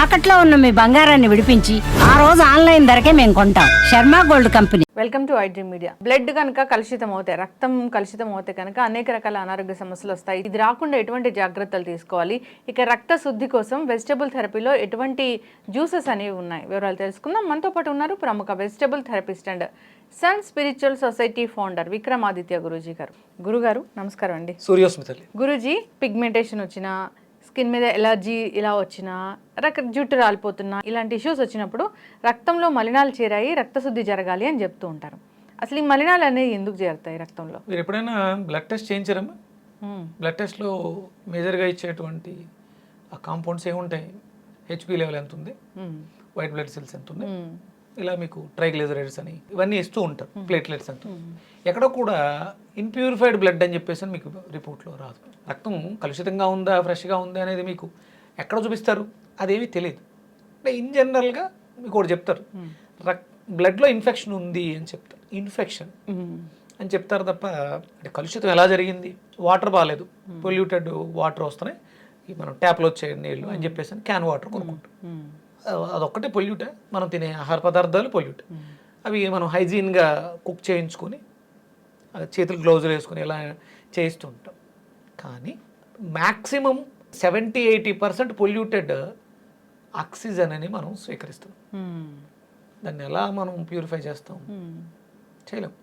తాకట్లో ఉన్న మీ బంగారాన్ని విడిపించి ఆ రోజు ఆన్లైన్ ధరకే మేము కొంటాం. Sharma gold company. Welcome to iDream media. Blood కనుక కలుషితం అవుతాయి, రక్తం కలుషితం అవుతే కనుక అనేక రకాల అనారోగ్య సమస్యలు వస్తాయి. ఇది రాకుండా ఎటువంటి జాగ్రత్తలు తీసుకోవాలి, ఇక రక్త శుద్ధి కోసం వెజిటబుల్ థెరపీలో ఎటువంటి జ్యూసెస్ అనేవి ఉన్నాయి, వివరాలు తెలుసుకుందాం. మనతో పాటు ఉన్నారు ప్రముఖ vegetable therapist and sun spiritual society founder Vikramaditya Guruji గారు. గురుగారు నమస్కారం అండి. సూర్యోస్మితల్లి. గురూజీ, పిగ్మెంటేషన్ వచ్చిన, స్కిన్ మీద ఎలర్జీ ఇలా వచ్చినా, జుట్టు రాలిపోతున్నా, ఇలాంటి ఇష్యూస్ వచ్చినప్పుడు రక్తంలో మలినాలు చేరాయి, రక్తశుద్ధి జరగాలి అని చెప్తూ ఉంటారు. అసలు ఈ మలినాలు అనేవి ఎందుకు చేరుతాయి రక్తంలో? మీరు ఎప్పుడైనా బ్లడ్ టెస్ట్ చేయించారమ్మా? బ్లడ్ టెస్ట్లో మేజర్గా ఇచ్చేటువంటి ఆ కాంపౌండ్స్ ఏముంటాయి? హెచ్పి లెవెల్ ఎంత ఉంది, వైట్ బ్లడ్ సెల్స్ ఎంత ఉంది, ఇలా మీకు ట్రైగ్లిజరైడ్స్ అని ఇవన్నీ ఇస్తూ ఉంటారు. ప్లేట్లెట్స్ అంటూ ఎక్కడో కూడా ఇన్ప్యూరిఫైడ్ బ్లడ్ అని చెప్పేసి మీకు రిపోర్ట్లో రాదు. రక్తం కలుషితంగా ఉందా, ఫ్రెష్గా ఉందా అనేది మీకు ఎక్కడ చూపిస్తారు? అదేమీ తెలియదు. అంటే ఇన్ జనరల్గా మీకు ఒకటి చెప్తారు, బ్లడ్లో ఇన్ఫెక్షన్ ఉంది అని చెప్తారు. ఇన్ఫెక్షన్ అని చెప్తారు తప్ప అంటే కలుషితం ఎలా జరిగింది, వాటర్ బాగాలేదు, పొల్యూటెడ్ వాటర్ వస్తున్నాయి, మనం ట్యాప్లో వచ్చే నీళ్ళు అని చెప్పేసి క్యాన్ వాటర్ కొనుక్కుంటాం. అదొక్కటే పొల్యూటే. మనం తినే ఆహార పదార్థాలు పొల్యూట్. అవి మనం హైజీన్గా కుక్ చేయించుకొని చేతులు గ్లౌజులు వేసుకొని ఇలా చేయిస్తూ ఉంటాం. కానీ మ్యాక్సిమం 70-80% పొల్యూటెడ్ ఆక్సిజన్ అని మనం స్వీకరిస్తున్నాం. దాన్ని ఎలా మనం ప్యూరిఫై చేస్తాం? చేయలేం.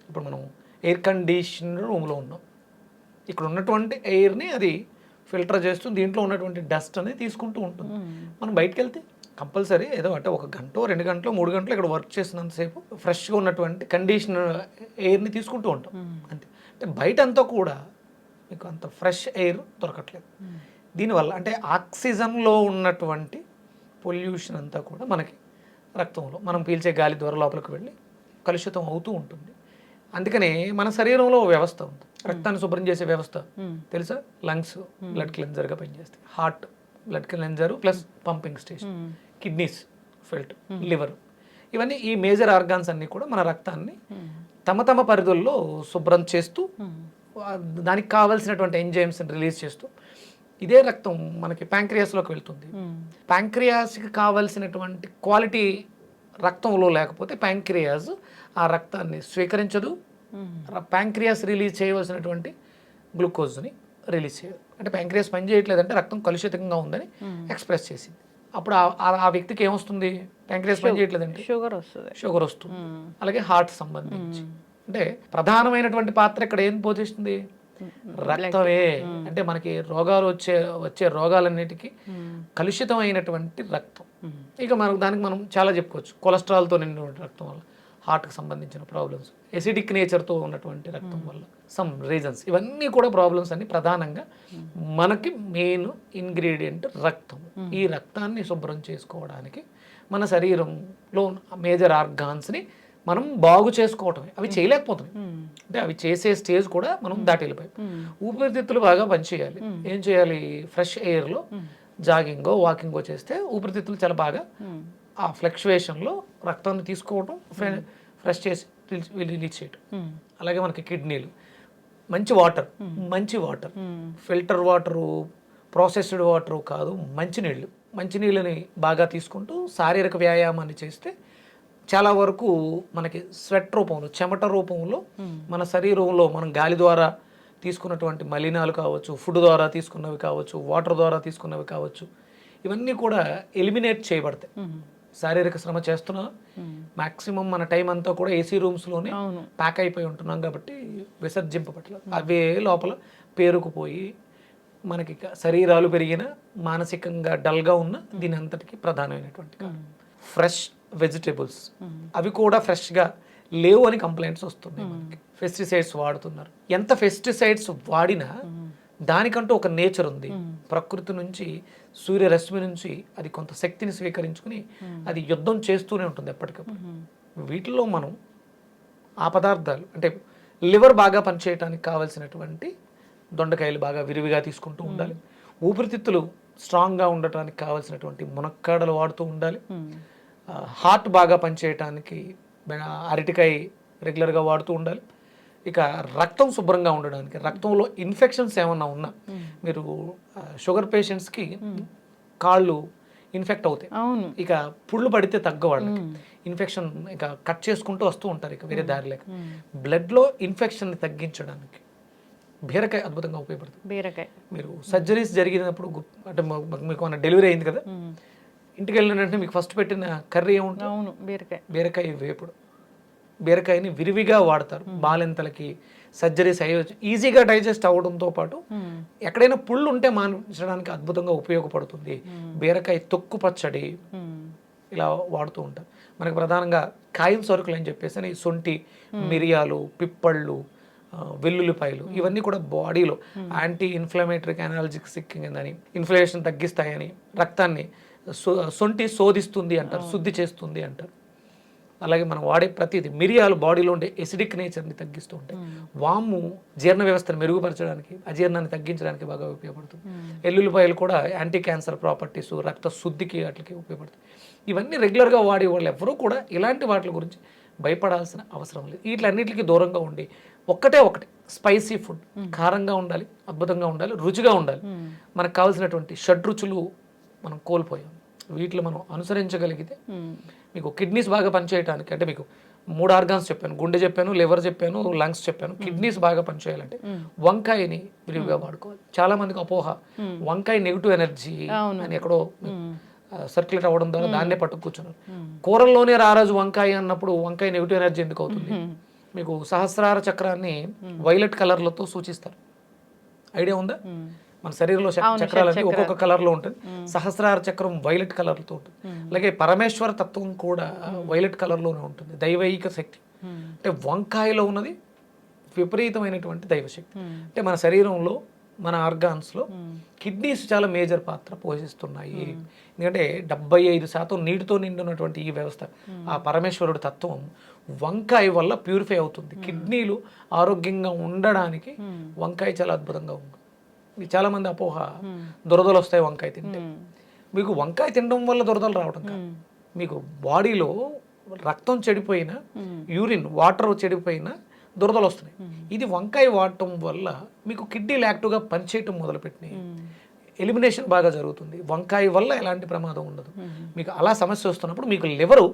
ఇప్పుడు మనం ఎయిర్ కండిషనర్ రూమ్లో ఉన్నాం, ఇక్కడ ఉన్నటువంటి ఎయిర్ని అది ఫిల్టర్ చేస్తూ దీంట్లో ఉన్నటువంటి డస్ట్ అనేది తీసుకుంటూ ఉంటుంది. మనం బయటకు వెళ్తే కంపల్సరీ ఏదో అంటే 1 గంట 2 గంటలు 3 గంటలు ఇక్కడ వర్క్ చేసినంతసేపు ఫ్రెష్గా ఉన్నటువంటి కండిషనర్ ఎయిర్ని తీసుకుంటూ ఉంటాం అంతే. అంటే బయట అంతా కూడా మీకు అంత ఫ్రెష్ ఎయిర్ దొరకట్లేదు. దీనివల్ల అంటే ఆక్సిజన్లో ఉన్నటువంటి పొల్యూషన్ అంతా కూడా మనకి రక్తంలో మనం పీల్చే గాలి ద్వారా లోపలికి వెళ్ళి కలుషితం అవుతూ ఉంటుంది. అందుకనే మన శరీరంలో వ్యవస్థ ఉంది, రక్తాన్ని శుభ్రం చేసే వ్యవస్థ తెలుసా? లంగ్స్ బ్లడ్ క్లెన్జర్గా పనిచేస్తాయి, heart blood cleanser plus pumping station, kidneys filter, liver, ఇవన్నీ ఈ మేజర్ ఆర్గాన్స్ అన్నీ కూడా మన రక్తాన్ని తమ పరిధుల్లో శుభ్రం చేస్తూ దానికి కావాల్సినటువంటి ఎంజైమ్స్ని రిలీజ్ చేస్తూ ఇదే రక్తం మనకి ప్యాంక్రియాస్లోకి వెళ్తుంది. ప్యాంక్రియాస్కి కావాల్సినటువంటి క్వాలిటీ రక్తంలో లేకపోతే ప్యాంక్రియాస్ ఆ రక్తాన్ని స్వీకరించదు. ప్యాంక్రియాస్ రిలీజ్ చేయవలసినటువంటి గ్లూకోజ్ని రిలీజ్ చేయదు. అంటే ప్యాంక్రియాస్ పని చేయట్లేదంటే రక్తం కలుషితంగా ఉందని ఎక్స్ప్రెస్ చేసింది. అప్పుడు ఆ వ్యక్తికి ఏమొస్తుంది? ప్యాంక్రియాస్ పని చేయట్లేదంటే షుగర్ వస్తుంది. అలాగే హార్ట్ సంబంధించి అంటే ప్రధానమైనటువంటి పాత్ర ఇక్కడ ఏం పోషిస్తుంది? రక్తమే. అంటే మనకి రోగాలు వచ్చే రోగాలన్నిటికీ కలుషితమైనటువంటి రక్తం. ఇక దానికి మనం చాలా చెప్పుకోవచ్చు. కొలెస్ట్రాల్తో నిండినటువంటి రక్తం వల్ల హార్ట్కి సంబంధించిన ప్రాబ్లమ్స్, ఎసిడిక్ నేచర్తో ఉన్నటువంటి రక్తం వల్ల సమ్ రీజన్స్, ఇవన్నీ కూడా ప్రాబ్లమ్స్ అన్ని ప్రధానంగా మనకి మెయిన్ ఇంగ్రీడియంట్ రక్తం. ఈ రక్తాన్ని శుభ్రం చేసుకోవడానికి మన శరీరంలో మేజర్ ఆర్గాన్స్ని మనం బాగు చేసుకోవటమే. అవి చేయలేకపోతున్నాయి. అంటే అవి చేసే స్టేజ్ కూడా మనం దాటి వెళ్ళిపోయాం. ఊపిరితిత్తులు బాగా పనిచేయాలి. ఏం చేయాలి? ఫ్రెష్ ఎయిర్లో జాగింగో వాకింగో చేస్తే ఊపిరితిత్తులు చాలా బాగా ఆ ఫ్లక్చువేషన్లో రక్తాన్ని తీసుకోవటం, ఫ్రెష్ చేసి రిలీజ్ చేయటం. అలాగే మనకి కిడ్నీలు, మంచి water, filter water, processed water కాదు, మంచినీళ్ళని బాగా తీసుకుంటూ శారీరక వ్యాయామాన్ని చేస్తే చాలా వరకు మనకి స్వెట్ రూపంలో, చెమట రూపంలో మన శరీరంలో మనం గాలి ద్వారా తీసుకున్నటువంటి మలినాలు కావచ్చు, ఫుడ్ ద్వారా తీసుకున్నవి కావచ్చు, వాటర్ ద్వారా తీసుకున్నవి కావచ్చు, ఇవన్నీ కూడా ఎలిమినేట్ చేయబడతాయి. శారీరక శ్రమ చేస్తున్నా మాక్సిమం మన టైం అంతా కూడా ఏసీ రూమ్స్లోనే ప్యాక్ అయిపోయి ఉంటున్నాం కాబట్టి విసర్జింపబట్టలేదు. అవే లోపల పేరుకుపోయి మనకి శరీరాలు పెరిగిన, మానసికంగా డల్గా ఉన్న దీని అంతటికి ప్రధానమైనటువంటి ఫ్రెష్ వెజిటేబుల్స్ అవి కూడా ఫ్రెష్గా లేవు అని కంప్లైంట్స్ వస్తున్నాయి. మనకి పెస్టిసైడ్స్ వాడుతున్నారు. ఎంత పెస్టిసైడ్స్ వాడినా దానికంటూ ఒక నేచర్ ఉంది. ప్రకృతి నుంచి, సూర్యరశ్మి నుంచి అది కొంత శక్తిని స్వీకరించుకుని అది యుద్ధం చేస్తూనే ఉంటుంది ఎప్పటికప్పుడు. వీటిలో మనం ఆ పదార్థాలు అంటే లివర్ బాగా పనిచేయడానికి కావాల్సినటువంటి దొండకాయలు బాగా విరివిగా తీసుకుంటూ ఉండాలి. ఊపిరితిత్తులు స్ట్రాంగ్గా ఉండటానికి కావాల్సినటువంటి మునక్కాడలు వాడుతూ ఉండాలి. హార్ట్ బాగా పనిచేయటానికి అరటికాయ రెగ్యులర్గా వాడుతూ ఉండాలి. ఇక రక్తం శుభ్రంగా ఉండడానికి, రక్తంలో ఇన్ఫెక్షన్స్ ఏమన్నా ఉన్నా, మీరు షుగర్ పేషెంట్స్కి కాళ్ళు ఇన్ఫెక్ట్ అవుతాయి. అవును. ఇక పుళ్ళు పడితే తగ్గ వాళ్ళకి ఇన్ఫెక్షన్ ఇక కట్ చేసుకుంటూ వస్తూ ఉంటారు, ఇక వేరే దారి లేక. బ్లడ్లో ఇన్ఫెక్షన్ని తగ్గించడానికి బీరకాయ అద్భుతంగా ఉపయోగపడుతుంది. బీరకాయ మీరు సర్జరీస్ జరిగినప్పుడు అంటే మీకు మన డెలివరీ అయింది కదా, ఇంటికి వెళ్ళిన వెంటనే మీకు ఫస్ట్ పెట్టిన కర్రీ ఏముంటుంది? అవును, బీరకాయ. బీరకాయ వేపుడు. బీరకాయని విరివిగా వాడతారు బాలింతలకి, సర్జరీస్ అయ్యొచ్చు, ఈజీగా డైజెస్ట్ అవ్వడంతో పాటు ఎక్కడైనా పుళ్ళు ఉంటే మాన్పించడానికి అద్భుతంగా ఉపయోగపడుతుంది. బీరకాయ తొక్కు పచ్చడి ఇలా వాడుతూ ఉంటారు. మనకు ప్రధానంగా కాయం సరుకులు అని చెప్పేసి సొంటి, మిరియాలు, పిప్పళ్ళు, వెల్లుల్లిపాయలు ఇవన్నీ కూడా బాడీలో యాంటీ ఇన్ఫ్లమేటరీ అనాల్జిక్ అని, ఇన్ఫ్లమేషన్ తగ్గిస్తాయని, రక్తాన్ని సొంటి శోధిస్తుంది అంటారు, శుద్ధి చేస్తుంది అంటారు. అలాగే మనం వాడే ప్రతిదీ మిరియాలు బాడీలో ఉండే ఎసిడిక్ నేచర్ని తగ్గిస్తూ ఉంటాయి. వాము జీర్ణ వ్యవస్థను మెరుగుపరచడానికి, అజీర్ణాన్ని తగ్గించడానికి బాగా ఉపయోగపడుతుంది. ఎల్లుల్లిపాయలు కూడా యాంటీ క్యాన్సర్ ప్రాపర్టీస్, రక్త శుద్ధికి వాటికి ఉపయోగపడుతుంది. ఇవన్నీ రెగ్యులర్గా వాడే వాళ్ళు ఎవరూ కూడా ఇలాంటి వాటి గురించి భయపడాల్సిన అవసరం లేదు. వీటిలన్నిటికీ దూరంగా ఉండి ఒకటి స్పైసీ ఫుడ్, కారంగా ఉండాలి, అద్భుతంగా ఉండాలి, రుచిగా ఉండాలి. మనకు కావాల్సినటువంటి షడ్రుచులు మనం కోల్పోయాం. వీటిలో మనం అనుసరించగలిగితే మీకు కిడ్నీస్ బాగా పనిచేయడానికి, అంటే మీకు 3 ఆర్గాన్స్ చెప్పాను, గుండె చెప్పాను, లివర్ చెప్పాను, లంగ్స్ చెప్పాను, కిడ్నీస్ బాగా పనిచేయాలంటే వంకాయని విరివిగా వాడుకోవాలి. చాలా మందికి అపోహ, వంకాయ నెగిటివ్ ఎనర్జీ అని ఎక్కడో సర్క్యులేట్ అవ్వడం ద్వారా దాన్నే పట్టుకు కూర్చున్నారు. కూరల్లోనే రారాజు వంకాయ అన్నప్పుడు వంకాయ నెగిటివ్ ఎనర్జీ ఎందుకు అవుతుంది? మీకు సహస్రార చక్రాన్ని వైలెట్ కలర్లతో సూచిస్తారు, ఐడియా ఉందా? మన శరీరంలో చక్రాలన్నీ ఒక్కొక్క కలర్లో ఉంటుంది. సహస్రార చక్రం వైలెట్ కలర్తో ఉంటుంది. అలాగే పరమేశ్వర తత్వం కూడా వైలెట్ కలర్లోనే ఉంటుంది, దైవైక శక్తి. అంటే వంకాయలో ఉన్నది విపరీతమైనటువంటి దైవశక్తి. అంటే మన శరీరంలో, మన ఆర్గాన్స్లో కిడ్నీస్ చాలా మేజర్ పాత్ర పోషిస్తున్నాయి. ఎందుకంటే 75% నీటితో నిండినటువంటి ఈ వ్యవస్థ, ఆ పరమేశ్వరుడు తత్వం వంకాయ వల్ల ప్యూరిఫై అవుతుంది. కిడ్నీలు ఆరోగ్యంగా ఉండడానికి వంకాయ చాలా అద్భుతంగా ఉంది. చాలా మంది అపోహ, దురదలు వస్తాయి వంకాయ తింటే. మీకు వంకాయ తినడం వల్ల దురదలు రావడం కాదు, మీకు బాడీలో రక్తం చెడిపోయిన, యూరిన్ వాటర్ చెడిపోయిన దురదలు వస్తున్నాయి. ఇది వంకాయ వాడటం వల్ల మీకు కిడ్నీలు యాక్టివ్గా పనిచేయటం మొదలుపెట్టినాయి, ఎలిమినేషన్ బాగా జరుగుతుంది. వంకాయ వల్ల ఎలాంటి ప్రమాదం ఉండదు. మీకు అలా సమస్య వస్తున్నప్పుడు మీకు లివరు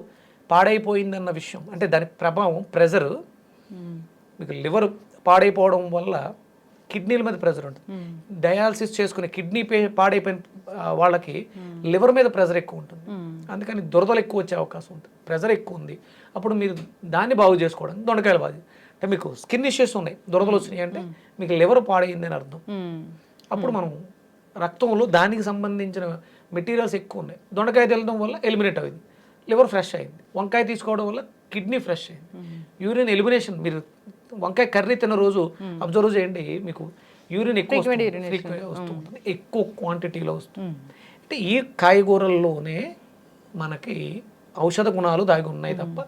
పాడైపోయిందన్న విషయం, అంటే దాని ప్రభావం, ప్రెజర్, మీకు లివర్ పాడైపోవడం వల్ల కిడ్నీల మీద ప్రెజర్ ఉంటుంది. డయాలసిస్ చేసుకునే కిడ్నీ పాడైపోయిన వాళ్ళకి లివర్ మీద ప్రెజర్ ఎక్కువ ఉంటుంది. అందుకని దురదలు ఎక్కువ వచ్చే అవకాశం ఉంటుంది. ప్రెజర్ ఎక్కువ ఉంది, అప్పుడు మీరు దాన్ని బాగు చేసుకోవడానికి దొండకాయలు బాగు. అంటే మీకు స్కిన్ ఇష్యూస్ ఉన్నాయి, దురదలు వచ్చినాయి అంటే మీకు లివర్ పాడైందని అర్థం. అప్పుడు మనం రక్తంలో దానికి సంబంధించిన మెటీరియల్స్ ఎక్కువ ఉన్నాయి. దొండకాయ తినడం వల్ల ఎలిమినేట్ అయింది, లివర్ ఫ్రెష్ అయింది. వంకాయ తీసుకోవడం వల్ల కిడ్నీ ఫ్రెష్ అయింది. యూరిన్ ఎలిమినేషన్, మీరు వంకాయ కర్రీ తిన్న రోజు అబ్జర్వ్ చేయండి, మీకు యూరిన్ ఎక్కువ వస్తూ ఉంటుంది, ఎక్కువ క్వాంటిటీలో వస్తుంది. అంటే ఈ కాయగూరల్లోనే మనకి ఔషధ గుణాలు దాగి ఉన్నాయి తప్ప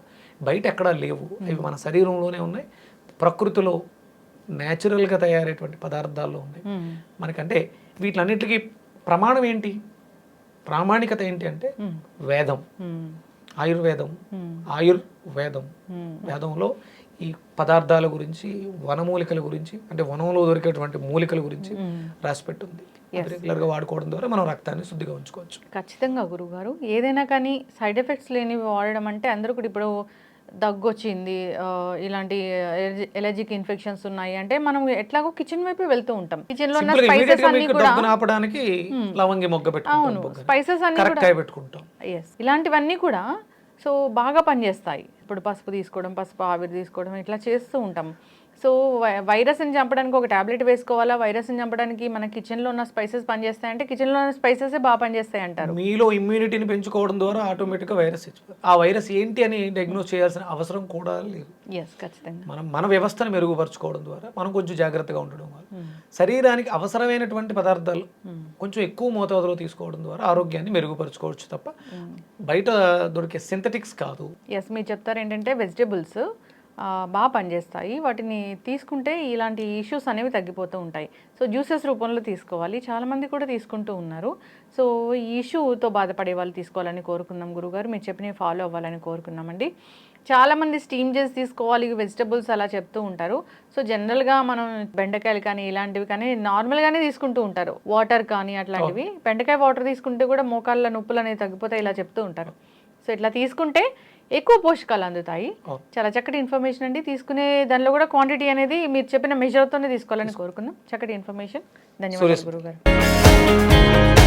బయట ఎక్కడా లేవు. ఇవి మన శరీరంలోనే ఉన్నాయి, ప్రకృతిలో న్యాచురల్గా తయారైనటువంటి పదార్థాల్లో ఉన్నాయి. మనకంటే వీటిలన్నిటికీ ప్రమాణం ఏంటి, ప్రామాణికత ఏంటి అంటే వేదం, ఆయుర్వేదం. వేదంలో ఈ పదార్థాల గురించి, వనమూలికల గురించి, అంటే వనంలో దొరికేటువంటి మూలికల గురించి రాసిపెట్టుంది. రెగ్యులర్గా వాడుకోవడం ద్వారా మనం రక్తాన్ని శుద్ధిగా ఉంచుకోవచ్చు. ఖచ్చితంగా గురువుగారు. ఏదైనా కానీ సైడ్ ఎఫెక్ట్స్ లేనివి వాడడం అంటే, అందరూ కూడా ఇప్పుడు దగ్గు వచ్చింది, ఇలాంటి ఎలర్జిక్ ఇన్ఫెక్షన్స్ ఉన్నాయి అంటే మనం ఎట్లాగో కిచెన్ వైపు వెళ్తూ ఉంటాం. కిచెన్ లో ఉన్న స్పైసెస్ అన్ని కూడా ఆపడానికి లవంగి మొగ్గ పెట్టుకుంటాం, స్పైసెస్ అన్ని కూడా, ఇలాంటివన్నీ కూడా సో బాగా పనిచేస్తాయి. ఇప్పుడు పసుపు తీసుకోవడం, పసుపు ఆవిరి తీసుకోవడం, ఇట్లా చేస్తూ ఉంటాం. సో వైరస్ని చంపడానికి ఒక టాబ్లెట్ వేసుకోవాలా, వైరస్ని చంపడానికి మన కిచెన్లో ఉన్న స్పైసెస్ పనిచేస్తాయంటే కిచెన్లో ఉన్న స్పైసెస్ బాగా పనిచేస్తాయి అంటారు. మీలో ఇమ్యూనిటీని పెంచుకోవడం ద్వారా ఆటోమేటిక్గా వైరస్ ఆ వైరస్ ఏంటి అని డయాగ్నోస్ చేయాల్సిన అవసరం కూడా లేదు. ఖచ్చితంగా మన వ్యవస్థను మెరుగుపరచుకోవడం ద్వారా మనం కొంచెం జాగ్రత్తగా ఉండడం వల్ల శరీరానికి అవసరమైనటువంటి పదార్థాలు కొంచెం ఎక్కువ మోతాదులో తీసుకోవడం ద్వారా ఆరోగ్యాన్ని మెరుగుపరచుకోవచ్చు తప్ప బయట దొరికే సింథటిక్స్ కాదు. మీరు చెప్తారు ఏంటంటే వెజిటేబుల్స్ బాగా పనిచేస్తాయి. వాటిని తీసుకుంటే ఇలాంటి ఇష్యూస్ అనేవి తగ్గిపోతూ ఉంటాయి. సో జ్యూసెస్ రూపంలో తీసుకోవాలి. చాలామంది కూడా తీసుకుంటూ ఉన్నారు. సో ఈ ఇష్యూతో బాధపడే వాళ్ళు తీసుకోవాలని కోరుకుందాం గురుగారు. మీరు చెప్పినవి ఫాలో అవ్వాలని కోరుకున్నామండి. చాలామంది స్టీమ్ చేసి తీసుకోవాలి వెజిటబుల్స్ అలా చెప్తూ ఉంటారు. సో జనరల్గా మనం బెండకాయలు కానీ ఇలాంటివి కానీ నార్మల్గానే తీసుకుంటూ ఉంటారు. వాటర్ కానీ అట్లాంటివి. బెండకాయ వాటర్ తీసుకుంటే కూడా మోకాళ్ళ నొప్పులు అనేవి తగ్గిపోతాయి ఇలా చెప్తూ ఉంటారు. సో ఇట్లా తీసుకుంటే ఎక్కువ పోషకాలు అందుతాయి. చాలా చక్కటి ఇన్ఫర్మేషన్ అండి. తీసుకునే దానిలో కూడా క్వాంటిటీ అనేది మీరు చెప్పిన మెజర్తోనే తీసుకోవాలని కోరుకుందాం. చక్కటి ఇన్ఫర్మేషన్. ధన్యవాదాలు గురుగారు.